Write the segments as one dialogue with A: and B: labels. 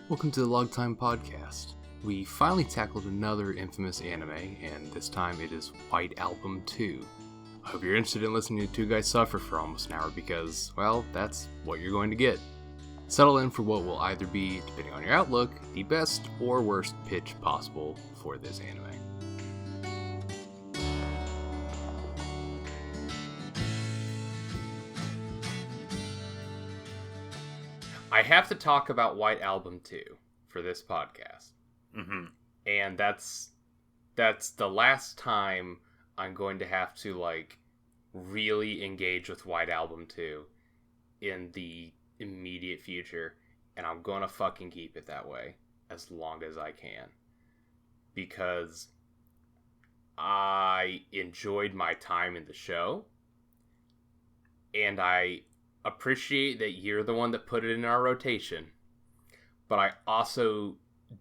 A: Welcome to the Log Time Podcast. We finally tackled another infamous anime, and this time it is White Album 2. I hope you're interested in listening to two guys suffer for almost an hour because, well, that's what you're going to get. Settle in for what will either be, depending on your outlook, the best or worst pitch possible for this anime. I have to talk about White Album 2 for this podcast.
B: Mm-hmm.
A: And that's the last time I'm going to have to, really engage with White Album 2 in the immediate future. And I'm gonna fucking keep it that way as long as I can. Because I enjoyed my time in the show. And I appreciate that you're the one that put it in our rotation, but I also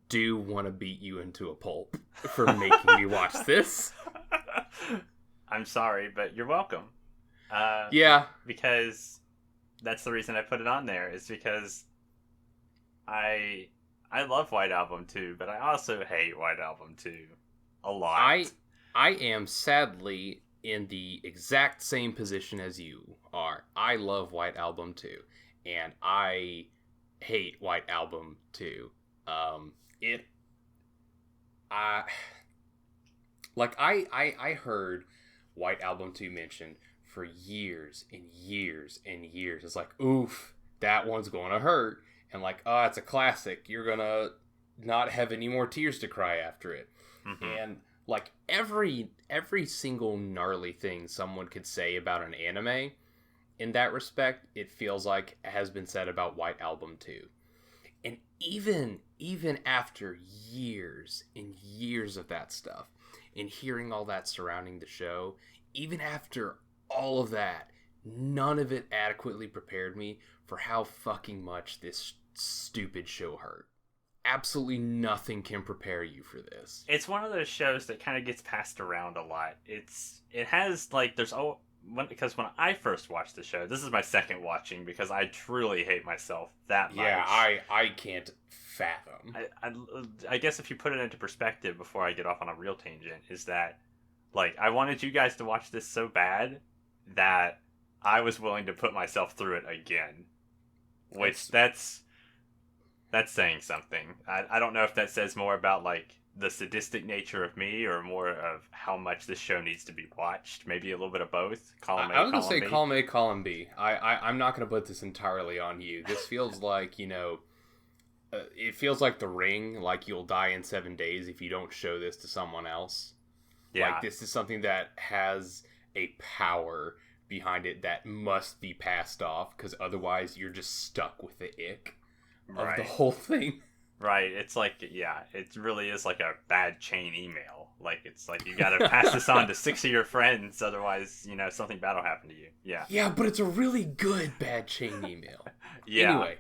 A: do want to beat you into a pulp for making me watch this.
B: I'm sorry, but you're welcome.
A: Yeah.
B: Because that's the reason I put it on there, is because I love White Album 2, but I also hate White Album 2 a lot.
A: I am sadly in the exact same position as you are. I love White Album 2, and I hate White Album 2. I heard White Album 2 mentioned for years and years and years. It's like, oof, that one's gonna hurt. And oh, it's a classic. You're gonna not have any more tears to cry after it. Mm-hmm. And every single gnarly thing someone could say about an anime, in that respect, it feels like has been said about White Album 2. And even after years and years of that stuff, and hearing all that surrounding the show, even after all of that, none of it adequately prepared me for how fucking much this stupid show hurt. Absolutely nothing can prepare you for this.
B: It's one of those shows that kind of gets passed around a lot. Because when I first watched the show, this is my second watching because I truly hate myself that much.
A: Yeah, I can't fathom.
B: I guess if you put it into perspective before I get off on a real tangent, is that I wanted you guys to watch this so bad that I was willing to put myself through it again. Which that's saying something. I don't know if that says more about the sadistic nature of me or more of how much this show needs to be watched. Maybe a little bit of both.
A: I was going to say column A, column B. I'm not going to put this entirely on you. This feels like, it feels like The Ring, you'll die in 7 days if you don't show this to someone else. Yeah. This is something that has a power behind it that must be passed off, because otherwise you're just stuck with the ick of the whole thing.
B: Right. It's it really is like a bad chain email. It's you gotta pass this on to 6 of your friends, otherwise, something bad will happen to you. Yeah.
A: Yeah, but it's a really good bad chain email.
B: Yeah.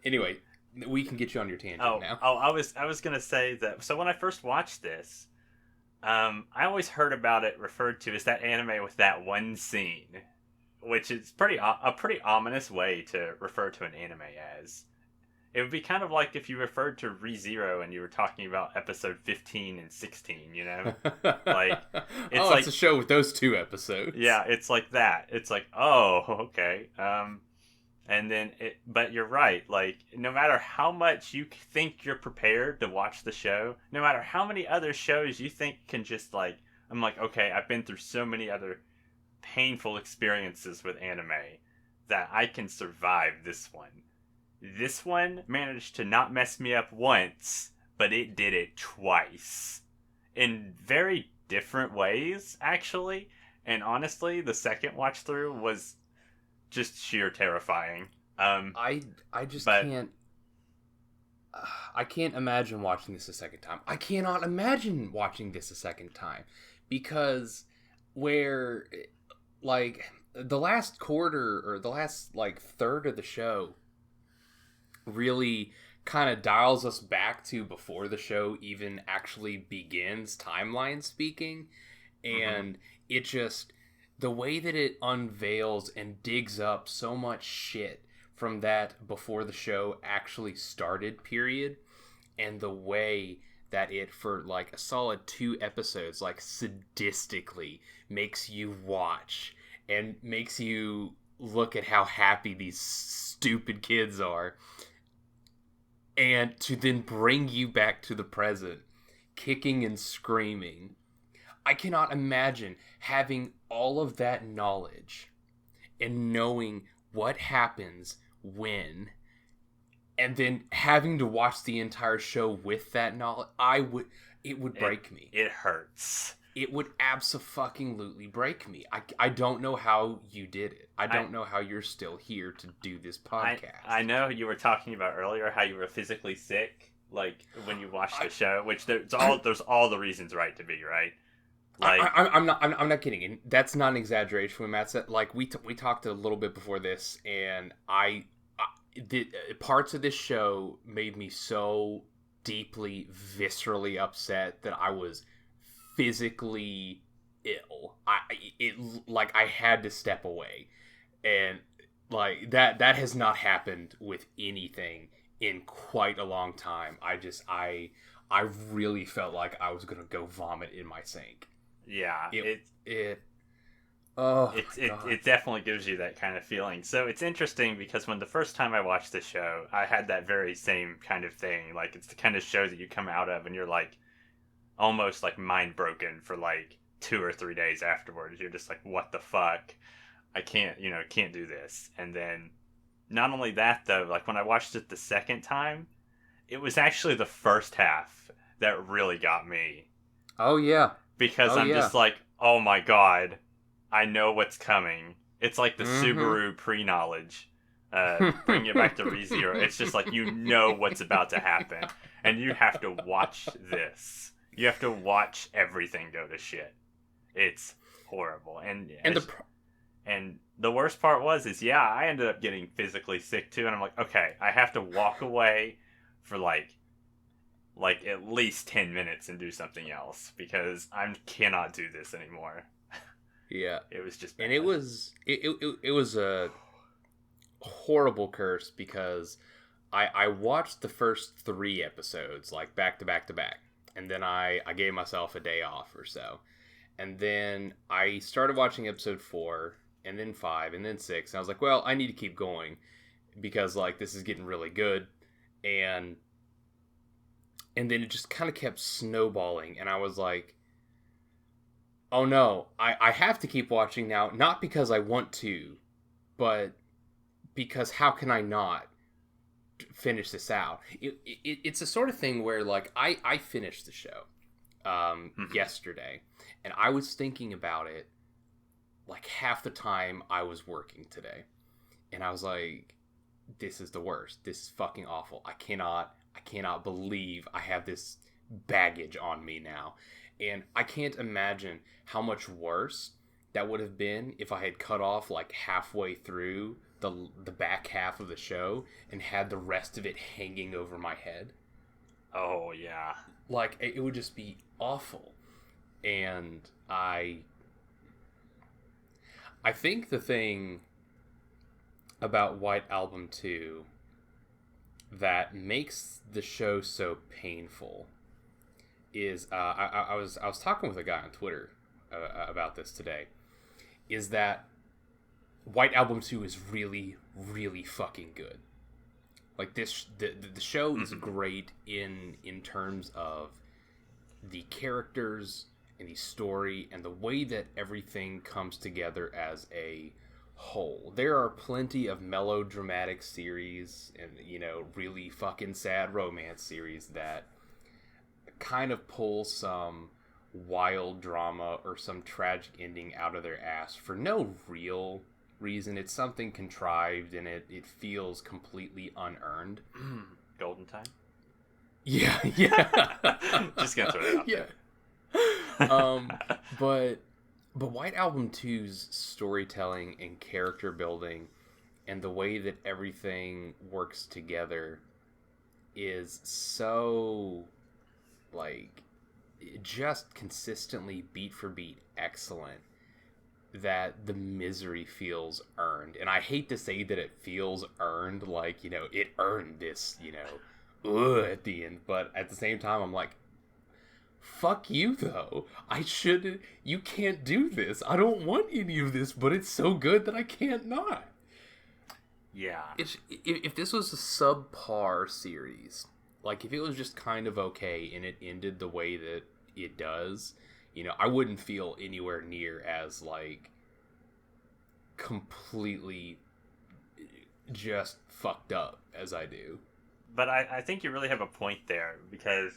A: Anyway, we can get you on your tangent now.
B: I was gonna say that, so when I first watched this, I always heard about it referred to as that anime with that one scene, which is a pretty ominous way to refer to an anime as. It would be kind of like if you referred to ReZero and you were talking about episode 15 and 16, It's
A: a show with those two episodes.
B: Yeah, it's like that. It's oh, okay. But you're right. No matter how much you think you're prepared to watch the show, no matter how many other shows you think can just I'm okay, I've been through so many other painful experiences with anime that I can survive this one. This one managed to not mess me up once, but it did it twice. In very different ways, actually. And honestly, the second watch through was just sheer terrifying.
A: I can't imagine watching this a second time. I cannot imagine watching this a second time. Because the last quarter, or the last third of the show, really kind of dials us back to before the show even actually begins, timeline speaking. And it just, the way that it unveils and digs up so much shit from that before the show actually started period, and the way that it, for like a solid 2 episodes, like sadistically makes you watch and makes you look at how happy these stupid kids are, and to then bring you back to the present, kicking and screaming. I cannot imagine having all of that knowledge and knowing what happens when, and then having to watch the entire show with that knowledge. It would break me.
B: It hurts.
A: It would abso-fucking-lutely break me. I don't know how you did it. I don't know how you're still here to do this podcast.
B: I know you were talking about earlier how you were physically sick, like when you watched the show, which there's all the reasons right to be, right? Like,
A: I'm not kidding, and that's not an exaggeration when Matt said, like, we talked a little bit before this, and the parts of this show made me so deeply, viscerally upset that I was physically ill. I had to step away, and like that has not happened with anything in quite a long time. I really felt like I was gonna go vomit in my sink.
B: Yeah,
A: it
B: definitely gives you that kind of feeling. So it's interesting because when the first time I watched the show, I had that very same kind of thing. Like, it's the kind of show that you come out of and you're like almost like mind broken for like 2 or 3 days afterwards. You're just like, what the fuck? I can't do this. And then not only that though, like when I watched it the second time, it was actually the first half that really got me.
A: Oh yeah.
B: Because just like, oh my god, I know what's coming. It's like the Subaru pre-knowledge. Bring it back to ReZero. It's just like, you know what's about to happen. And you have to watch this. You have to watch everything go to shit. It's horrible. And the worst part is I ended up getting physically sick too. And I'm like, okay, I have to walk away for like at least 10 minutes and do something else because I cannot do this anymore.
A: Yeah.
B: It was just bad.
A: And it was a horrible curse because I watched the first 3 episodes like back to back to back, and then I gave myself a day off or so. And then I started watching episode 4 and then 5 and then 6, and I was like, well, I need to keep going because like this is getting really good. And then it just kind of kept snowballing, and I was like, oh no, I have to keep watching now, not because I want to, but because how can I not finish this out? It's a sort of thing where, like, I finished the show yesterday, and I was thinking about it, like, half the time I was working today. And I was like, this is the worst. This is fucking awful. I cannot believe I have this baggage on me now. And I can't imagine how much worse that would have been if I had cut off like halfway through the back half of the show and had the rest of it hanging over my head.
B: Oh, yeah.
A: Like, it would just be awful. And I think the thing about White Album 2 that makes the show so painful is I was talking with a guy on Twitter about this today, is that White Album 2 is really, really fucking good. Like, the show is great in terms of the characters and the story and the way that everything comes together as a whole. There are plenty of melodramatic series and, really fucking sad romance series that kind of pull some wild drama or some tragic ending out of their ass for no real reason. It's something contrived, and it feels completely unearned.
B: Golden Time?
A: Yeah.
B: Just gonna throw it out there.
A: But White Album 2's storytelling and character building and the way that everything works together is so, like, just consistently beat for beat excellent. that the misery feels earned. And I hate to say that it feels earned, like, you know, it earned this, you know, at the end. But at the same time, I'm like, fuck you, though. You can't do this. I don't want any of this, but it's so good that I can't not.
B: Yeah.
A: If this was a subpar series, like if it was just kind of okay and it ended the way that it does, you know, I wouldn't feel anywhere near as, like, completely just fucked up as I do.
B: But I think you really have a point there, because,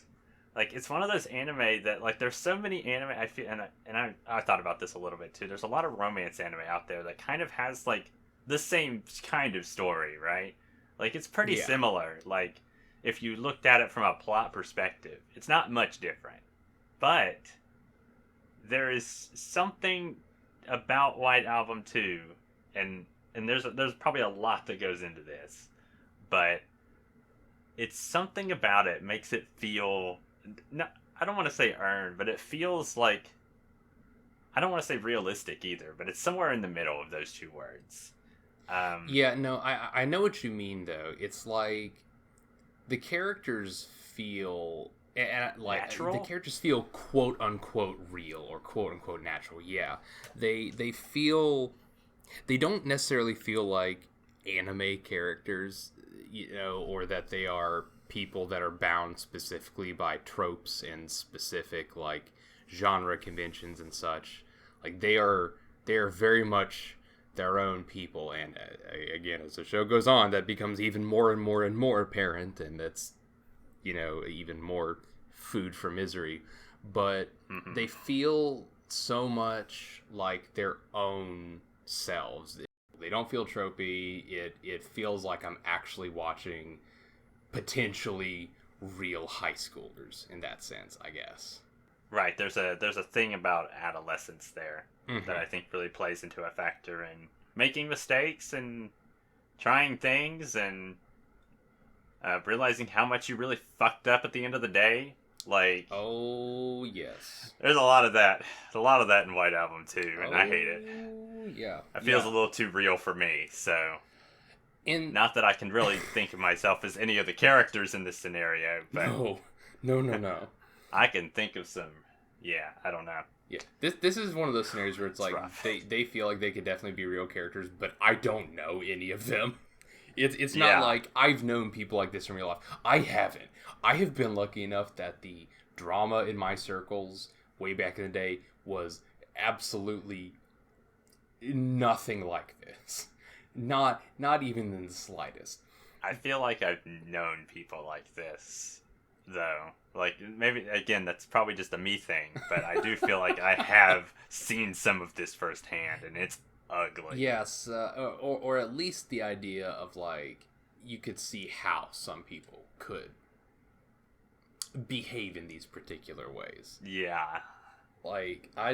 B: like, it's one of those anime that, like, there's so many anime, I feel, and I thought about this a little bit too. There's a lot of romance anime out there that kind of has, like, the same kind of story, right? Like, it's pretty similar. Like, if you looked at it from a plot perspective, it's not much different. But there is something about White Album 2, and there's probably a lot that goes into this, but it's something about it makes it feel, I don't want to say earned, but it feels like, I don't want to say realistic either, but it's somewhere in the middle of those two words.
A: Yeah, no, I know what you mean, though. It's like the characters feel, like,
B: natural?
A: the characters feel quote unquote real or quote unquote natural. Yeah, they feel, they don't necessarily feel like anime characters, you know, or that they are people that are bound specifically by tropes and specific, like, genre conventions and such. Like, they are very much their own people, and again, as the show goes on, that becomes even more and more and more apparent, and that's, you know, even more food for misery. But they feel so much like their own selves. They don't feel tropey. It feels like I'm actually watching potentially real high schoolers in that sense, I guess.
B: Right, there's a thing about adolescence there that I think really plays into a factor in making mistakes and trying things and realizing how much you really fucked up at the end of the day. Like,
A: oh yes,
B: there's a lot of that. A lot of that in White Album too, and I hate it.
A: Yeah,
B: it feels a little too real for me. So, not that I can really think of myself as any of the characters in this scenario, but
A: no.
B: I can think of some. Yeah, I don't know.
A: Yeah, this is one of those scenarios where it's like they feel like they could definitely be real characters, but I don't know any of them. It's not like I've known people like this in real life. I haven't. I have been lucky enough that the drama in my circles way back in the day was absolutely nothing like this. Not even in the slightest.
B: I feel like I've known people like this, though. Like, maybe, again, that's probably just a me thing, but I do feel like I have seen some of this firsthand, and it's ugly.
A: Yes, or at least the idea of, like, you could see how some people could behave in these particular ways.
B: Yeah.
A: Like, I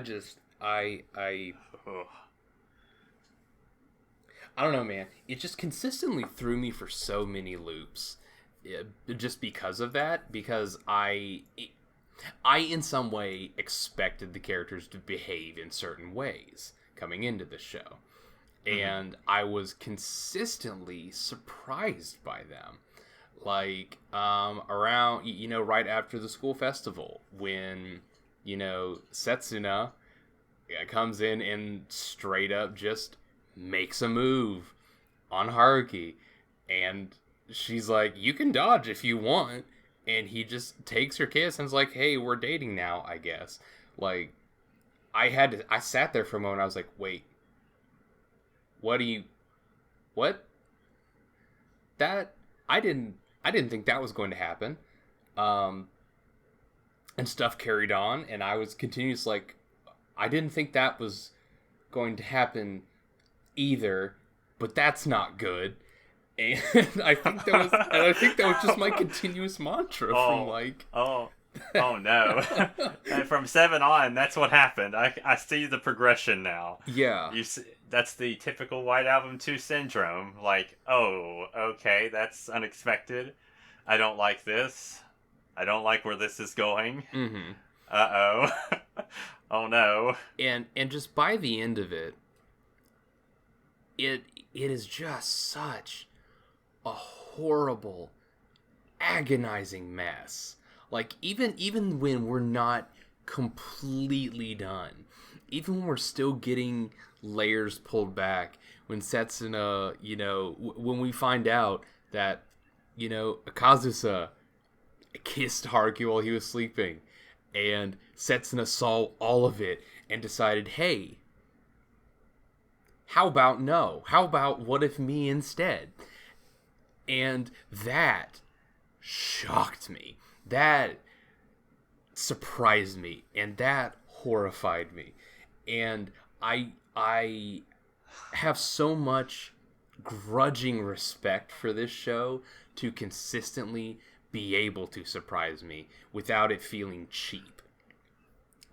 A: don't know, man. It just consistently threw me for so many loops. Just because of that, because I in some way expected the characters to behave in certain ways coming into the show, and I was consistently surprised by them. Like, around, you know, right after the school festival, when, you know, Setsuna comes in and straight up just makes a move on Haruki, and she's like, you can dodge if you want, and he just takes her kiss and is like, hey, we're dating now, I guess. Like, I sat there for a moment, I was like, wait, what? That, I didn't think that was going to happen. And stuff carried on, and I was continuous like, I didn't think that was going to happen either, but that's not good. And I think that was just my continuous mantra from like.
B: Oh no! From 7 on, that's what happened. I see the progression now.
A: Yeah.
B: That's the typical White Album 2 syndrome. Like, oh, okay, that's unexpected. I don't like this. I don't like where this is going.
A: Mm-hmm.
B: Uh-oh. Oh no.
A: And just by the end of it, it is just such a horrible, agonizing mess. Like, even when we're not completely done, even when we're still getting layers pulled back, when Setsuna, when we find out that, Kazusa kissed Haruki while he was sleeping, and Setsuna saw all of it and decided, hey, how about no? How about what if me instead? And that shocked me. That surprised me, and that horrified me. And I have so much grudging respect for this show to consistently be able to surprise me without it feeling cheap.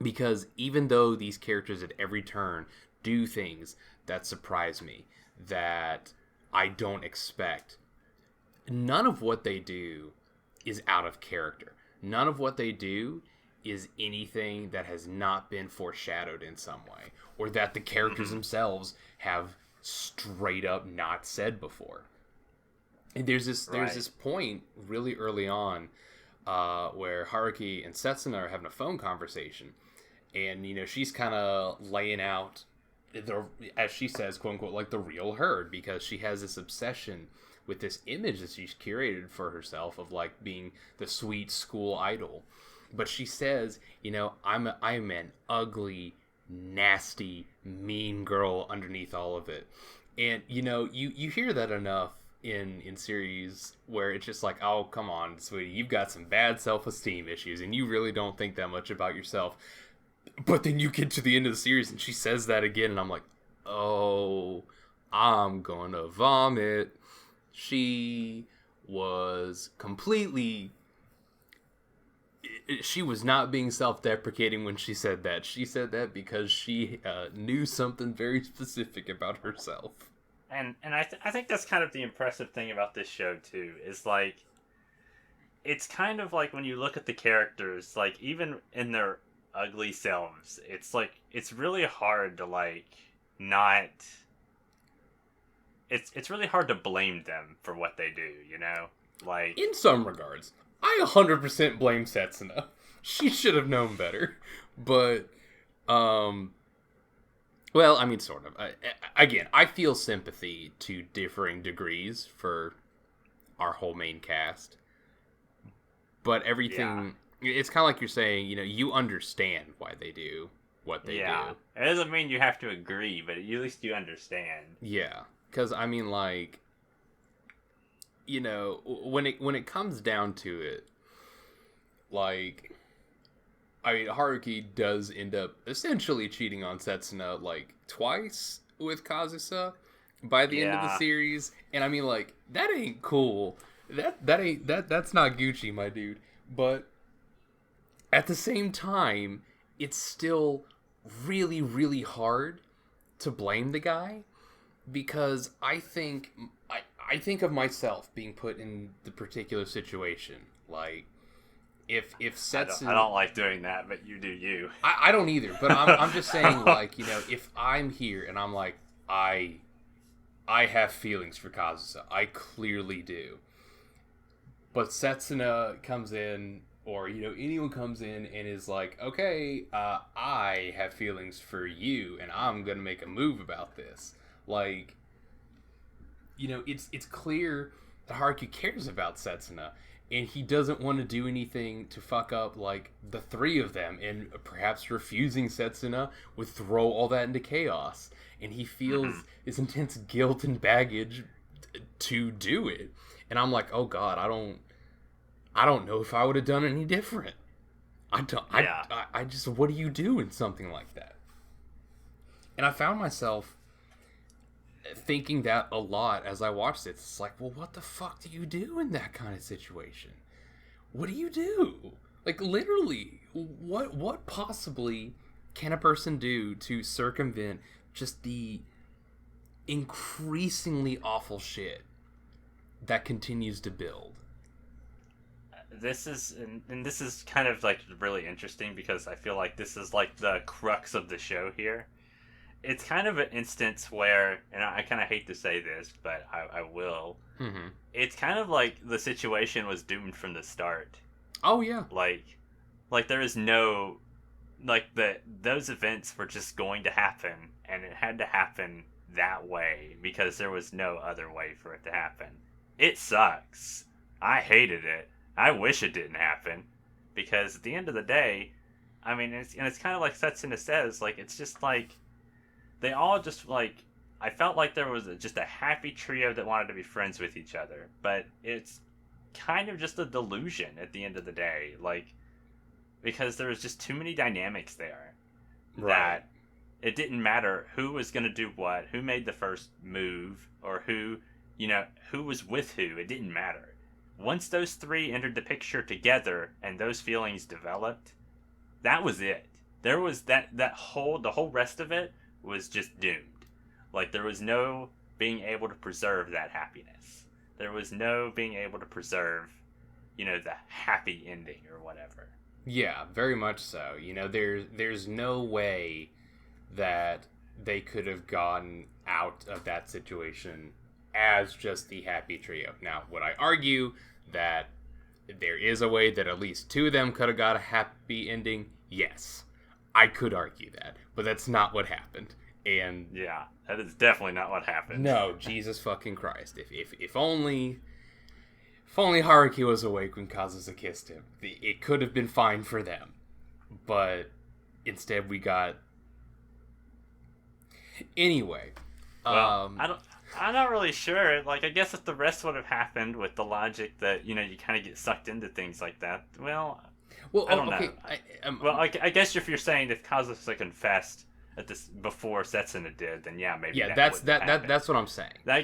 A: Because even though these characters at every turn do things that surprise me, that I don't expect, none of what they do is out of character. None of what they do is anything that has not been foreshadowed in some way, or that the characters themselves have straight up not said before. And there's this point really early on where Haruki and Setsuna are having a phone conversation, and she's kind of laying out as she says, quote unquote, like the real her, because she has this obsession with this image that she's curated for herself of like being the sweet school idol. But she says, I'm an ugly, nasty, mean girl underneath all of it. And you hear that enough in series where it's just like, oh, come on, sweetie, you've got some bad self-esteem issues and you really don't think that much about yourself. But then you get to the end of the series and she says that again, and I'm like, oh, I'm gonna vomit. She was not being self-deprecating when she said that. She said that because she knew something very specific about herself.
B: And I think that's kind of the impressive thing about this show too, is like, it's kind of like when you look at the characters, like even in their ugly selves, it's like, it's really hard to like not, it's really hard to blame them for what they do, like,
A: in some regards I 100% blame Setsuna. She should have known better. But well, I mean, sort of. Again, I feel sympathy to differing degrees for our whole main cast, but everything, it's kind of like you're saying, you understand why they do what they do.
B: It doesn't mean you have to agree, but at least you understand.
A: Yeah, because I mean, like, when it comes down to it, like, I mean, Haruki does end up essentially cheating on Setsuna like twice with Kazusa by the end of the series, and I mean, like, that ain't cool. That's not Gucci, my dude. But at the same time, it's still really, really hard to blame the guy, because I think of myself being put in the particular situation. Like, if Setsuna,
B: I don't like doing that, but you do you.
A: I don't either, but I'm just saying, like, if I'm here and I'm like, I have feelings for Kazusa, I clearly do. But Setsuna comes in, or anyone comes in and is like, okay, I have feelings for you, and I'm gonna make a move about this. Like, it's clear that Haruki cares about Setsuna, and he doesn't want to do anything to fuck up, like, the three of them, and perhaps refusing Setsuna would throw all that into chaos. And he feels this intense guilt and baggage to do it. And I'm like, oh god, I don't know if I would have done any different. I just, what do you do in something like that? And I found myself thinking that a lot as I watched it. It's like, well, what the fuck do you do in that kind of situation? What do you do? Like, literally, what possibly can a person do to circumvent just the increasingly awful shit that continues to build?
B: this is and this is kind of like really interesting because I feel like this is like the crux of the show here. It's kind of an instance where, and I kind of hate to say this, but I will.
A: Mm-hmm.
B: It's kind of like the situation was doomed from the start.
A: Oh yeah.
B: Like there is no, like those events were just going to happen, and it had to happen that way because there was no other way for it to happen. It sucks. I hated it. I wish it didn't happen, because at the end of the day, I mean, it's kind of like Setsuna says, like it's just like they all just like, I felt like there was just a happy trio that wanted to be friends with each other, but it's kind of just a delusion at the end of the day, like because there was just too many dynamics there that it didn't matter who was going to do what, who made the first move, or who was with who. It didn't matter. Once those three entered the picture together and those feelings developed, that was it. There was the whole rest of it was just doomed. Like there was no being able to preserve that happiness. There was no being able to preserve, the happy ending or whatever.
A: Yeah, very much so. There's no way that they could have gotten out of that situation as just the happy trio. Now, would I argue that there is a way that at least two of them could have got a happy ending? Yes, I could argue that, but that's not what happened. And
B: yeah, that is definitely not what happened.
A: No, Jesus fucking Christ! If only Haruki was awake when Kazusa kissed him, it could have been fine for them. But instead, we got. Anyway,
B: well, I'm not really sure. Like, I guess if the rest would have happened with the logic that you kind of get sucked into things like that. Well, I don't know. I guess if you're saying if Kazusa confessed at this before Setsuna did, then yeah, maybe.
A: Yeah, that's what I'm saying.
B: I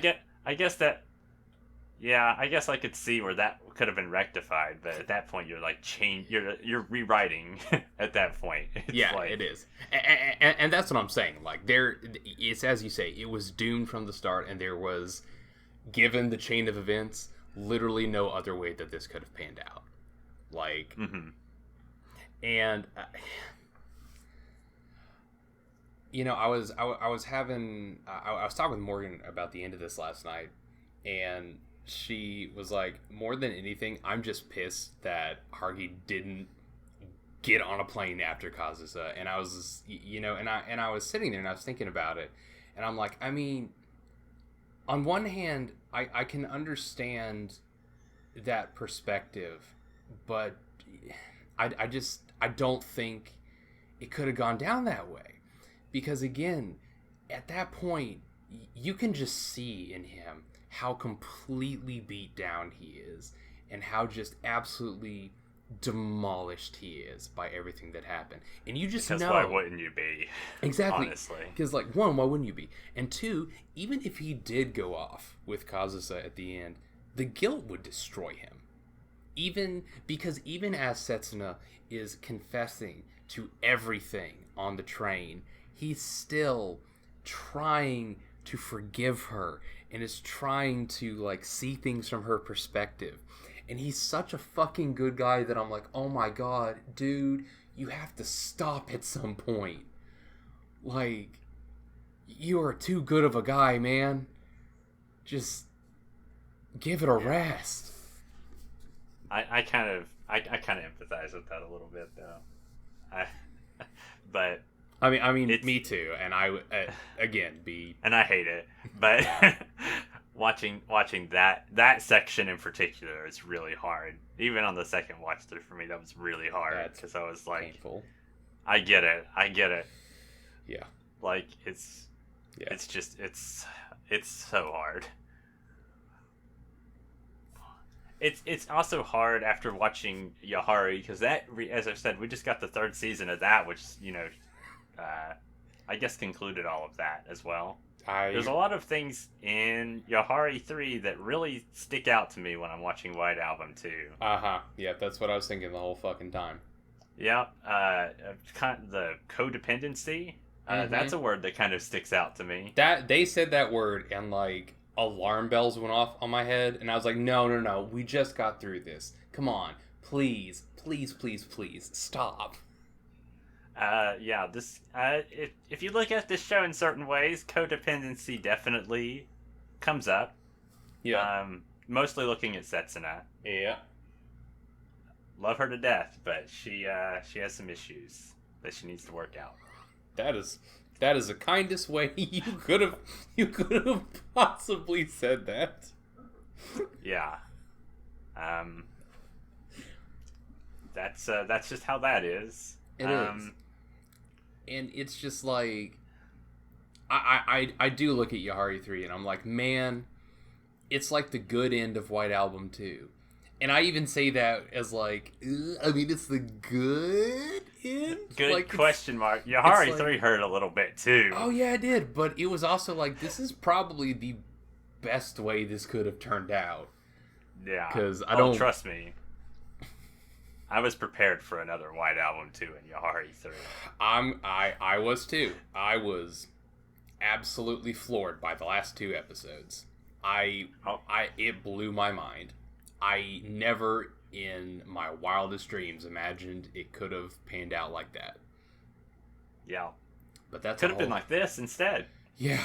B: guess that. Yeah, I guess I could see where that could have been rectified, but at that point you're like you're rewriting at that point.
A: It is, and that's what I'm saying. Like it's as you say, it was doomed from the start, and there was, given the chain of events, literally no other way that this could have panned out. Like, and I was talking with Morgan about the end of this last night, and she was like, more than anything, I'm just pissed that Haruki didn't get on a plane after Kazusa. And I was, and I was sitting there and I was thinking about it, and I'm like, I mean, on one hand, I can understand that perspective, but I don't think it could have gone down that way, because again, at that point, you can just see in him how completely beat down he is, and how just absolutely demolished he is by everything that happened. And you just know.
B: Why wouldn't you be?
A: Exactly.
B: Honestly.
A: Because, like, one, why wouldn't you be? And two, even if he did go off with Kazusa at the end, the guilt would destroy him. Even as Setsuna is confessing to everything on the train, he's still trying to forgive her and is trying to like see things from her perspective. And he's such a fucking good guy that I'm like, oh my god, dude, you have to stop at some point. Like, you are too good of a guy, man. Just give it a rest.
B: I kind of empathize with that a little bit, though. But
A: I mean, me too. And I
B: and I hate it, but watching that section in particular is really hard. Even on the second watch through for me, that was really hard because I was like, painful. I get it.
A: Yeah.
B: Like it's so hard. It's also hard after watching Yahari, because that, as I've said, we just got the third season of that, which I guess concluded all of that as well. There's a lot of things in Yahari 3 that really stick out to me when I'm watching White Album 2.
A: Yeah, that's what I was thinking the whole fucking time.
B: Yeah, the codependency. That's a word that kind of sticks out to me.
A: That they said that word and like alarm bells went off on my head, and I was like, no, we just got through this. Come on, Please, please, please, please, stop.
B: If you look at this show in certain ways, codependency definitely comes up.
A: Yeah.
B: Mostly looking at Setsuna.
A: Yeah.
B: Love her to death, but she has some issues that she needs to work out.
A: That is the kindest way you could have possibly said that.
B: Yeah. That's just how that is.
A: It is. And it's just like I do look at Yahari 3 and I'm like, man, it's like the good end of White Album 2. And I even say that as like, I mean, it's the good end?
B: Good
A: like,
B: question mark. Yahari 3 hurt a little bit too.
A: Oh yeah, it did. But it was also like, this is probably the best way this could have turned out.
B: Yeah.
A: Because
B: trust me. I was prepared for another White Album 2 in Yahari 3.
A: I was too. I was absolutely floored by the last 2 episodes. It blew my mind. I never in my wildest dreams imagined it could have panned out like that.
B: Yeah.
A: But that
B: could have been like this instead.
A: Yeah.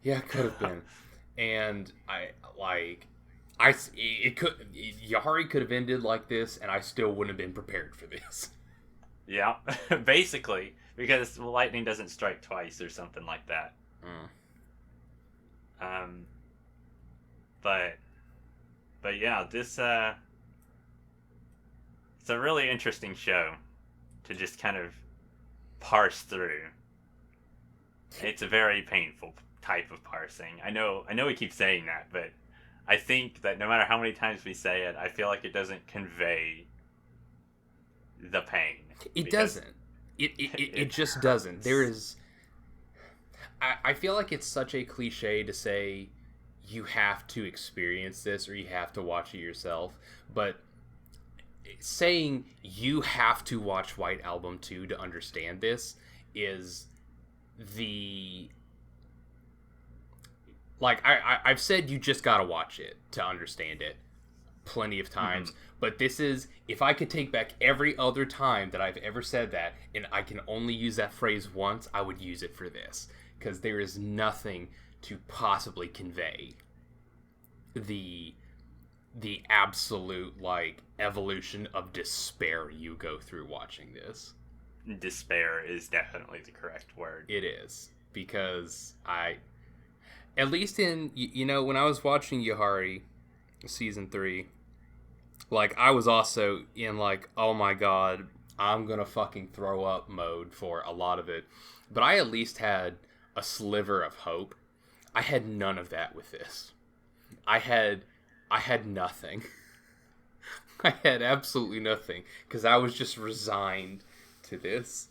A: Yeah, it could have been. And Yahari could have ended like this, and I still wouldn't have been prepared for this.
B: Yeah, basically, because lightning doesn't strike twice or something like that. But yeah, this it's a really interesting show to just kind of parse through. It's a very painful type of parsing. I know we keep saying that, but I think that no matter how many times we say it, I feel like it doesn't convey the pain.
A: It doesn't. It just doesn't. There is... I feel like it's such a cliche to say you have to experience this or you have to watch it yourself, but saying you have to watch White Album 2 to understand this is the... Like, I've said you just gotta watch it to understand it plenty of times, but this is, if I could take back every other time that I've ever said that, and I can only use that phrase once, I would use it for this, because there is nothing to possibly convey the absolute, like, evolution of despair you go through watching this.
B: Despair is definitely the correct word.
A: It is, because at least in, when I was watching Yahari season 3, like, I was also in, like, oh my god, I'm gonna fucking throw up mode for a lot of it. But I at least had a sliver of hope. I had none of that with this. I had nothing. I had absolutely nothing, because I was just resigned to this.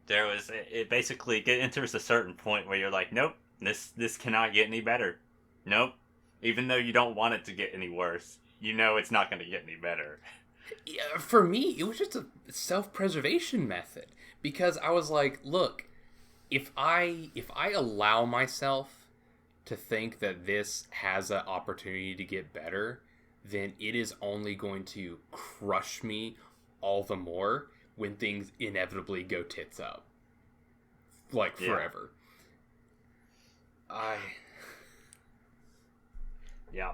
B: It basically enters a certain point where you're like, nope, this cannot get any better. Nope. Even though you don't want it to get any worse, you know it's not going to get any better.
A: Yeah, for me, it was just a self-preservation method, because I was like, look, if I allow myself to think that this has an opportunity to get better, then it is only going to crush me all the more when things inevitably go tits up. Like, forever.
B: Yeah.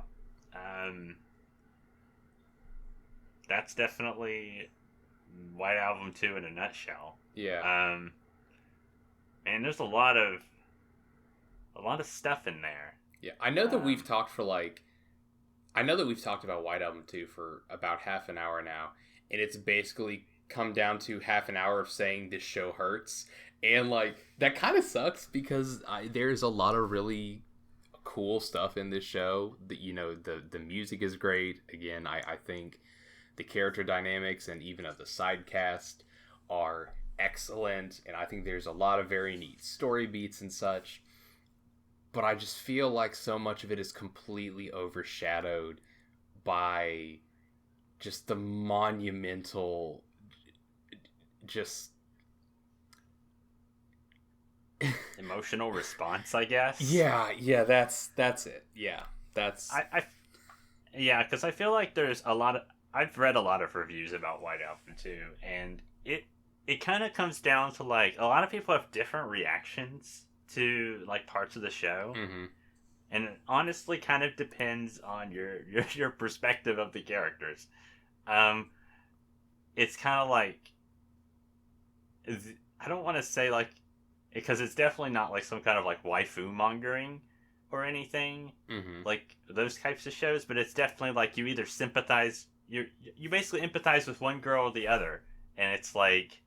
B: That's definitely White Album 2 in a nutshell.
A: Yeah.
B: And there's a lot of stuff in there.
A: Yeah, I know that we've talked about White Album 2 for about half an hour now, and it's basically come down to half an hour of saying this show hurts, and like that kind of sucks, because there's a lot of really cool stuff in this show. That the music is great. Again, I think the character dynamics and even of the side cast are excellent, and I think there's a lot of very neat story beats and such. But I just feel like so much of it is completely overshadowed by just the monumental, just
B: emotional response, I guess.
A: Yeah, that's it. Yeah, that's
B: because I feel like there's a lot I've read a lot of reviews about White Album too, and it kind of comes down to like a lot of people have different reactions to like parts of the show,
A: Mm-hmm.
B: and it honestly kind of depends on your perspective of the characters. It's kind of like I don't want to say like because it's definitely not like some kind of like waifu mongering or anything
A: Mm-hmm.
B: like those types of shows, but it's definitely like you either sympathize you basically empathize with one girl or the other, and it's like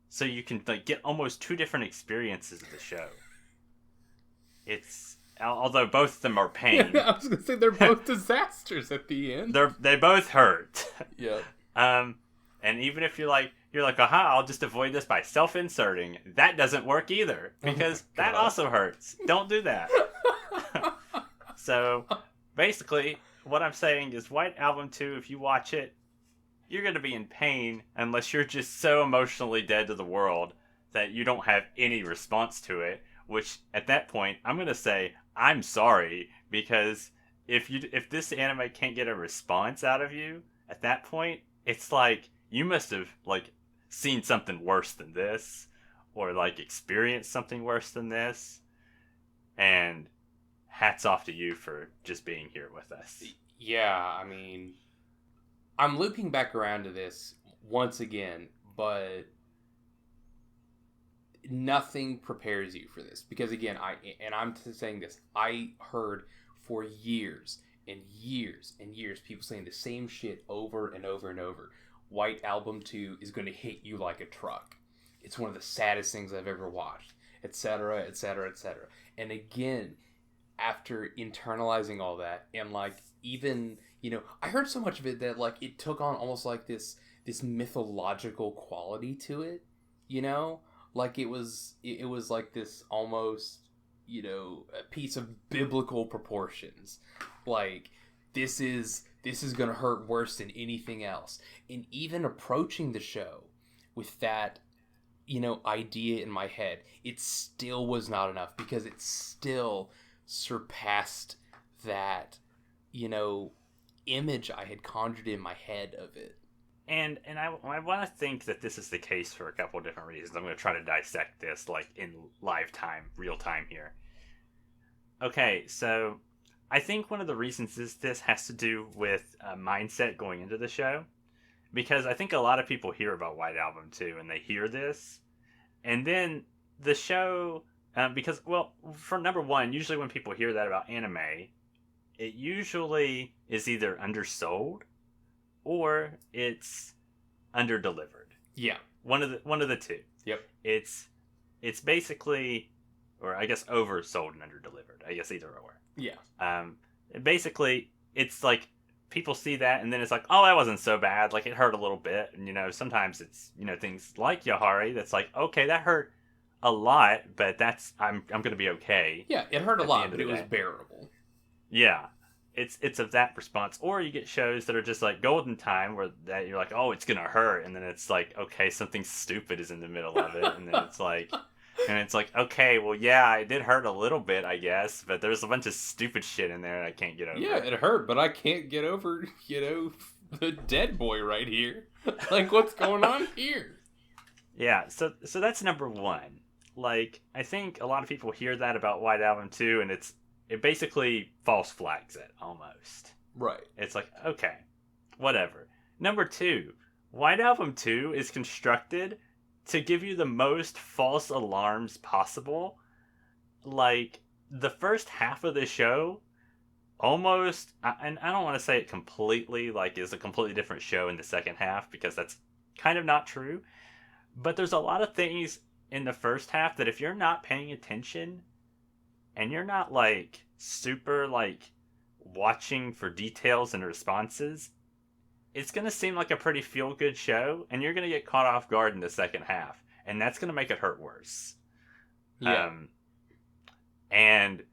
B: so you can like get almost two different experiences of the show. It's although both of them are pain.
A: I was gonna say they're both disasters at the end.
B: They both hurt.
A: Yeah.
B: And even if you're like, aha, I'll just avoid this by self-inserting. That doesn't work either because that also hurts. Don't do that. So, basically, what I'm saying is White Album 2, if you watch it, you're going to be in pain unless you're just so emotionally dead to the world that you don't have any response to it, which at that point, I'm going to say, I'm sorry, because if this anime can't get a response out of you, at that point, it's like, you must have, like, seen something worse than this, or, like, experienced something worse than this, and hats off to you for just being here with us.
A: Yeah, I mean, I'm looping back around to this once again, but nothing prepares you for this. Because again, I'm saying this, I heard for years and years and years people saying the same shit over and over and over. White Album 2 is going to hit you like a truck. It's one of the saddest things I've ever watched, etc., etc., etc. And again, after internalizing all that, and like even, you know, I heard so much of it that like it took on almost like this mythological quality to it, you know, like it was like this almost, you know, a piece of biblical proportions, like this is gonna hurt worse than anything else. And even approaching the show with that, you know, idea in my head, it still was not enough because it still surpassed that, you know, image I had conjured in my head of it.
B: And I want to think that this is the case for a couple of different reasons. I'm going to try to dissect this like in live time, real time here. Okay, so I think one of the reasons is this has to do with mindset going into the show. Because I think a lot of people hear about White Album 2 and they hear this. And then the show, because, well, for number one, usually when people hear that about anime, it usually is either undersold or it's underdelivered.
A: Yeah.
B: One of the two.
A: Yep.
B: It's basically, or I guess oversold and underdelivered. I guess either or.
A: Yeah.
B: Basically, it's like people see that and then it's like, oh, that wasn't so bad. Like, it hurt a little bit. And, you know, sometimes it's, you know, things like Yahari that's like, okay, that hurt a lot, but that's, I'm going to be okay.
A: Yeah, it hurt a lot, but it was bearable.
B: Yeah. It's of that response. Or you get shows that are just like Golden Time where that you're like, oh, it's going to hurt. And then it's like, okay, something stupid is in the middle of it. And then it's like, and it's like, okay, well, yeah, it did hurt a little bit, I guess, but there's a bunch of stupid shit in there I can't get over.
A: Yeah, it hurt, but I can't get over, you know, the dead boy right here. Like, what's going on here?
B: Yeah, so that's number one. Like, I think a lot of people hear that about White Album 2, and it basically false flags it, almost.
A: Right.
B: It's like, okay, whatever. Number two, White Album 2 is constructed to give you the most false alarms possible. Like, the first half of the show almost, and I don't want to say it completely, like, is a completely different show in the second half, because that's kind of not true. But there's a lot of things in the first half that if you're not paying attention, and you're not, like, super, like, watching for details and responses, it's going to seem like a pretty feel-good show, and you're going to get caught off guard in the second half. And that's going to make it hurt worse.
A: Yeah.
B: And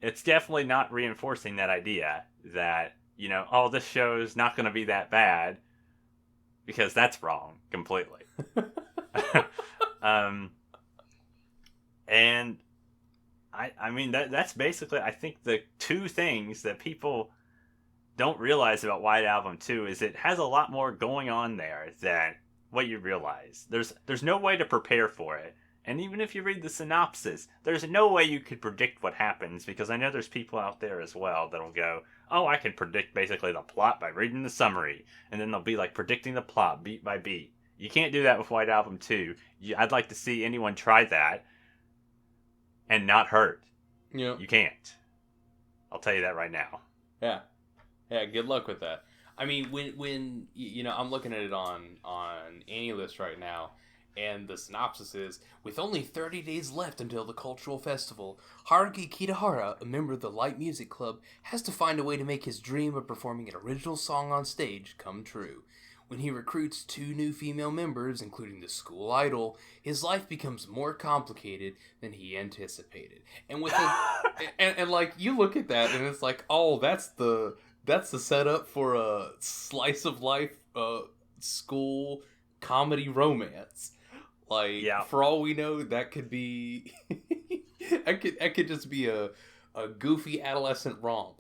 B: it's definitely not reinforcing that idea that, you know, oh, this show's not going to be that bad, because that's wrong completely. And I mean, that's basically, I think, the two things that people don't realize about White Album 2 is it has a lot more going on there than what you realize. There's no way to prepare for it. And even if you read the synopsis, there's no way you could predict what happens, because I know there's people out there as well that'll go, oh, I can predict basically the plot by reading the summary. And then they'll be like predicting the plot beat by beat. You can't do that with White Album 2. I'd like to see anyone try that and not hurt.
A: Yeah.
B: You can't. I'll tell you that right now.
A: Yeah. Yeah, good luck with that. I mean, when you know, I'm looking at it on AnyList right now, and the synopsis is, with only 30 days left until the cultural festival, Haruki Kitahara, a member of the Light Music Club, has to find a way to make his dream of performing an original song on stage come true. When he recruits 2 new female members, including the school idol, his life becomes more complicated than he anticipated. And with and like, you look at that and it's like, oh, that's the setup for a slice of life school comedy romance. Like, yeah. For all we know, that could be that could just be a goofy adolescent romp.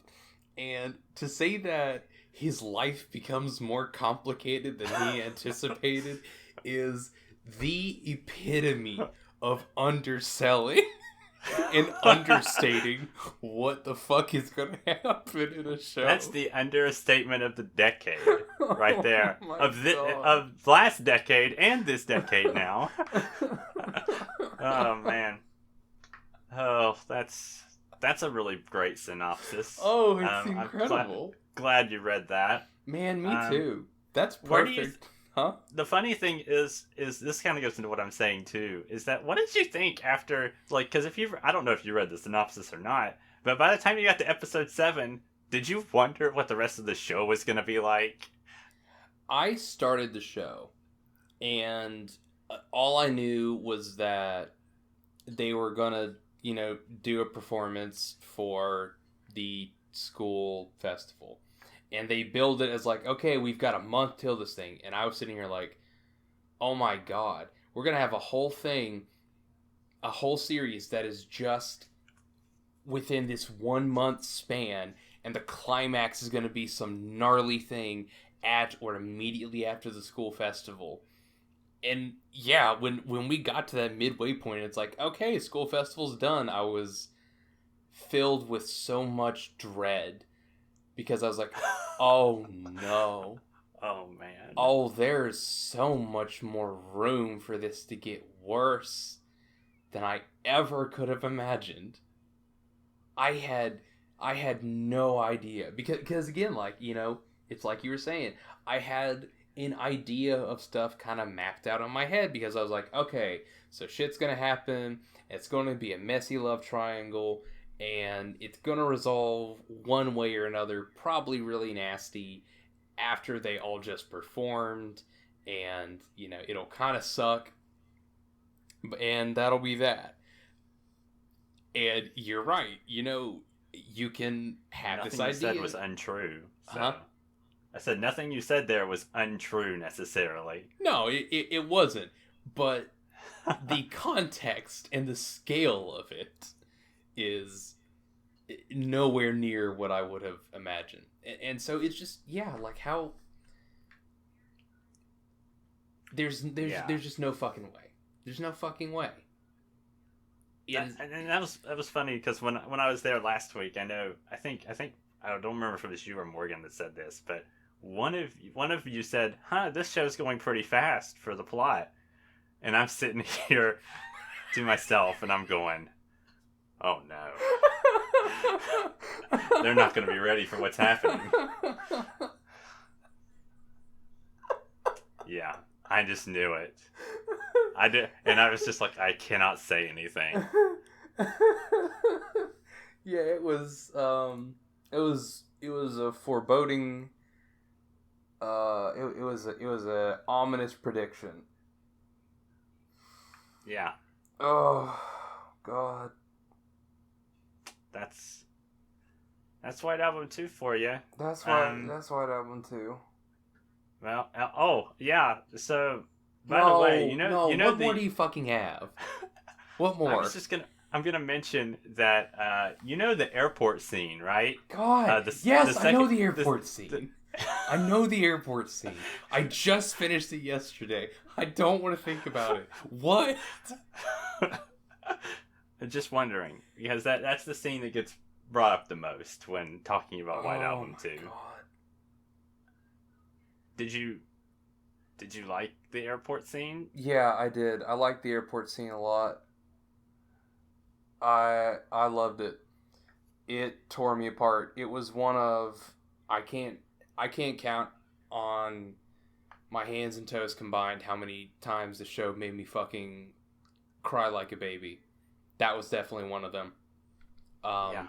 A: And to say that his life becomes more complicated than he anticipated is the epitome of underselling and understating what the fuck is going to happen in a show.
B: That's the understatement of the decade, right there. Of last decade and this decade now. Oh man. Oh, that's a really great synopsis.
A: Oh, it's incredible.
B: Glad you read that.
A: Man, me too. That's perfect. Huh?
B: The funny thing is this kind of goes into what I'm saying too, is that what did you think after, like, because I don't know if you read the synopsis or not, but by the time you got to episode 7, did you wonder what the rest of the show was going to be like?
A: I started the show, and all I knew was that they were going to, you know, do a performance for the school festival. And they build it as like, okay, we've got a month till this thing. And I was sitting here like, oh my god, we're going to have a whole thing, a whole series that is just within this 1 month span. And the climax is going to be some gnarly thing at or immediately after the school festival. And yeah, when we got to that midway point, it's like, okay, school festival's done. I was filled with so much dread. Because I was like, oh no.
B: Oh man.
A: Oh, there's so much more room for this to get worse than I ever could have imagined. I had no idea. Because again, like, you know, it's like you were saying, I had an idea of stuff kind of mapped out in my head, because I was like, okay, so shit's gonna happen, it's gonna be a messy love triangle, and it's going to resolve one way or another, probably really nasty, after they all just performed. And, you know, it'll kind of suck. And that'll be that. And you're right. You know, you can have
B: nothing
A: this idea.
B: Nothing you said was untrue. So. I said nothing you said there was untrue necessarily.
A: No, it wasn't. But the context and the scale of it is nowhere near what I would have imagined. And so it's just, yeah, like how there's just no fucking way. There's no fucking way.
B: And that was funny, because when I was there last week, I think I don't remember if it was you or Morgan that said this, but one of you said, this show's going pretty fast for the plot. And I'm sitting here to myself and I'm going, oh no. They're not going to be ready for what's happening. Yeah, I just knew it. I did, and I was just like, I cannot say anything.
A: Yeah, it was a foreboding. It was a ominous prediction.
B: Yeah.
A: Oh God.
B: That's White Album 2 for you.
A: That's White Album 2.
B: Well, oh yeah. So, by the way,
A: what more do you fucking have? What more?
B: I'm gonna mention that you know the airport scene, right?
A: God, yes, I know the airport scene. I know the airport scene. I just finished it yesterday. I don't want to think about it. What?
B: I'm just wondering because that's the scene that gets brought up the most when talking about White Album 2.
A: God.
B: Did you like the airport scene?
A: Yeah, I did. I liked the airport scene a lot. I loved it. It tore me apart. It was one of I can't count on my hands and toes combined how many times the show made me fucking cry like a baby. That was definitely one of them.
B: Yeah.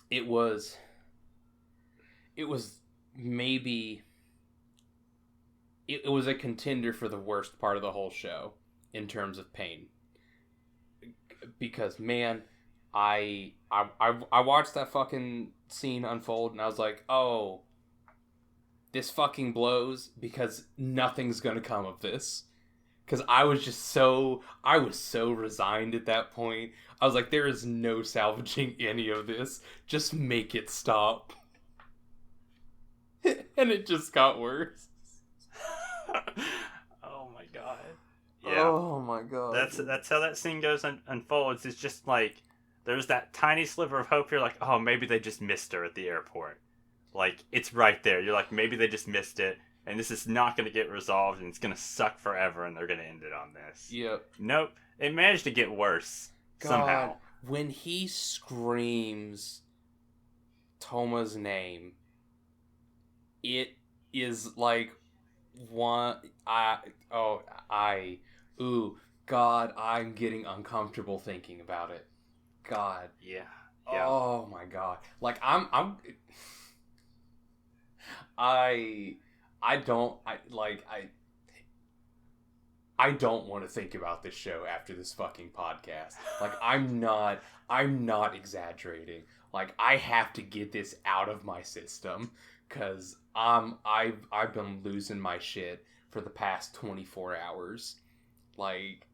A: It was maybe it was a contender for the worst part of the whole show in terms of pain. Because man, I watched that fucking scene unfold and I was like, oh, this fucking blows because nothing's gonna come of this. Because I was so resigned at that point. I was like, there is no salvaging any of this. Just make it stop. And it just got worse.
B: Oh my god. Yeah.
A: Oh my god.
B: That's how that scene goes unfolds. It's just like there's that tiny sliver of hope. You're like, oh, maybe they just missed her at the airport. Like, it's right there. You're like, maybe they just missed it, and this is not going to get resolved, and it's going to suck forever, and they're going to end it on this.
A: Yep.
B: Nope. It managed to get worse somehow.
A: When he screams Toma's name, it is like God, I'm getting uncomfortable thinking about it. God.
B: Yeah.
A: Oh my god. Like I don't want to think about this show after this fucking podcast. Like I'm not exaggerating. Like I have to get this out of my system cuz I've been losing my shit for the past 24 hours. Like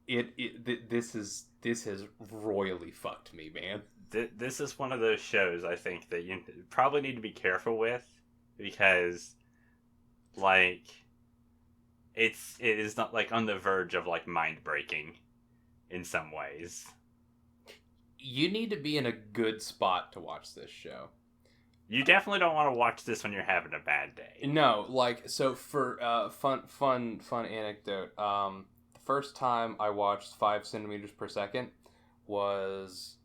A: this has royally fucked me, man.
B: This is one of those shows I think that you probably need to be careful with because like it is not like on the verge of like mind breaking in some ways.
A: You need to be in a good spot to watch this show.
B: You definitely don't want to watch this when you're having a bad day.
A: No, like so for fun anecdote. The first time I watched 5 centimeters per second was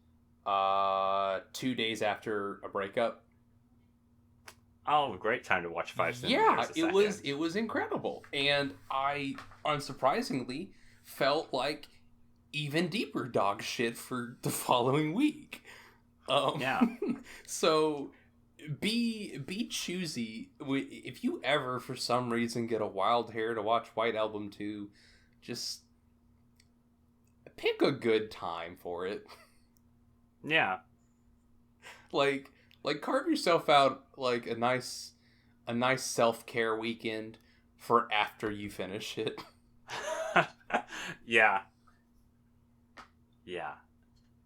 A: 2 days after a breakup.
B: Oh, great time to watch 5 centimeters a second.
A: Yeah, it was incredible. And I, unsurprisingly, felt like even deeper dog shit for the following week.
B: Yeah.
A: So, be choosy. If you ever, for some reason, get a wild hair to watch White Album 2, just pick a good time for it.
B: Yeah.
A: Like carve yourself out like a nice self-care weekend for after you finish it.
B: Yeah.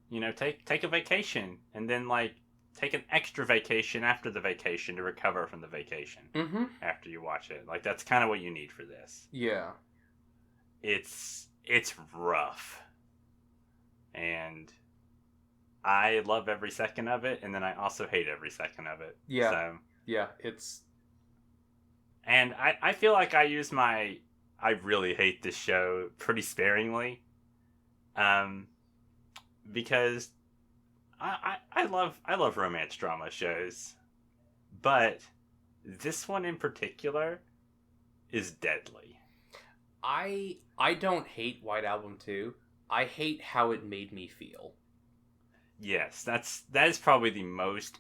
B: You know, take a vacation and then like take an extra vacation after the vacation to recover from the vacation.
A: Mm-hmm.
B: After you watch it. Like that's kind of what you need for this.
A: Yeah.
B: It's rough. And I love every second of it, and then I also hate every second of it.
A: Yeah.
B: So,
A: yeah, it's...
B: And I feel like I use I really hate this show pretty sparingly. Because I love romance drama shows. But this one in particular is deadly.
A: I don't hate White Album 2. I hate how it made me feel.
B: Yes, that is probably the most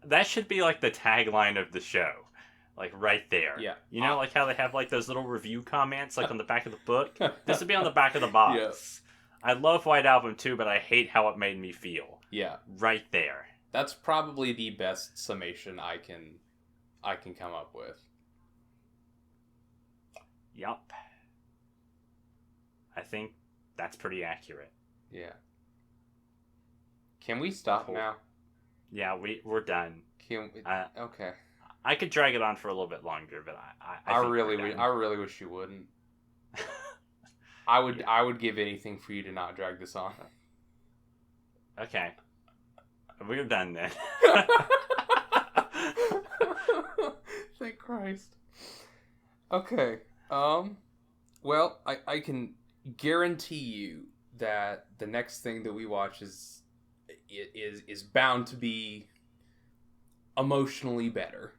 B: that should be like the tagline of the show. Like right there.
A: Yeah.
B: You know like how they have like those little review comments like on the back of the book? This would be on the back of the box. Yeah. I love White Album 2, but I hate how it made me feel.
A: Yeah.
B: Right there.
A: That's probably the best summation I can come up with.
B: Yup. I think that's pretty accurate.
A: Yeah. Can we stop
B: Cool.
A: now?
B: Yeah, we're done.
A: Can we, okay.
B: I could drag it on for a little bit longer, but I think
A: I really wish you wouldn't. I would give anything for you to not drag this on.
B: Okay. We're done then.
A: Thank Christ. Okay. Well, I can guarantee you that the next thing that we watch is bound to be emotionally better.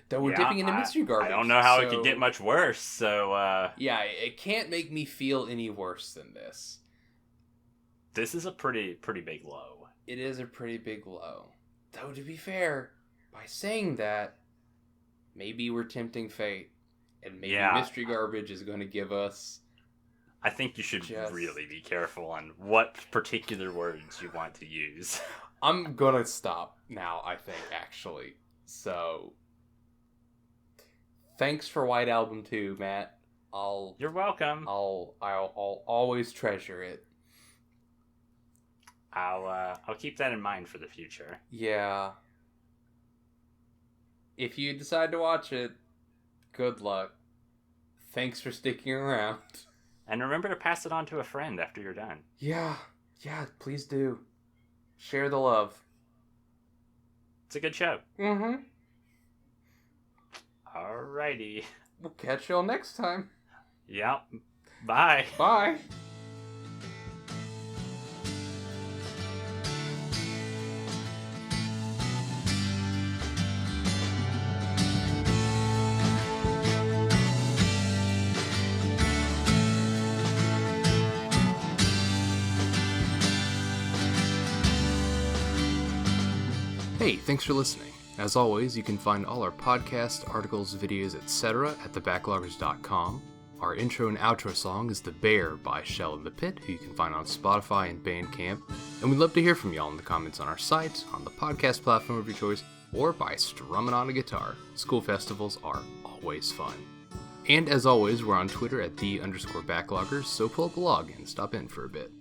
A: Though we're dipping into mystery garbage.
B: I don't know how it could get much worse, so...
A: Yeah, it can't make me feel any worse than this.
B: This is a pretty big low.
A: It is a pretty big low. Though, to be fair, by saying that, maybe we're tempting fate. And maybe mystery garbage is going to give us...
B: I think you should really be careful on what particular words you want to use.
A: I'm going to stop now, I think, actually. So... Thanks for White Album 2, Matt.
B: You're welcome.
A: I'll always treasure it.
B: I'll keep that in mind for the future.
A: Yeah. If you decide to watch it, good luck. Thanks for sticking around.
B: And remember to pass it on to a friend after you're done.
A: Yeah, please do. Share the love.
B: It's a good show.
A: Mm-hmm.
B: Alrighty.
A: We'll catch y'all next time.
B: Yep. Bye.
A: Bye. Hey, thanks for listening. As always, you can find all our podcasts, articles, videos, etc. at thebacklogers.com. Our intro and outro song is The Bear by Shell in the Pit, who you can find on Spotify and Bandcamp. And we'd love to hear from y'all in the comments on our site, on the podcast platform of your choice, or by strumming on a guitar. School festivals are always fun. And as always, we're on Twitter at @the_backloggers, so pull up a log and stop in for a bit.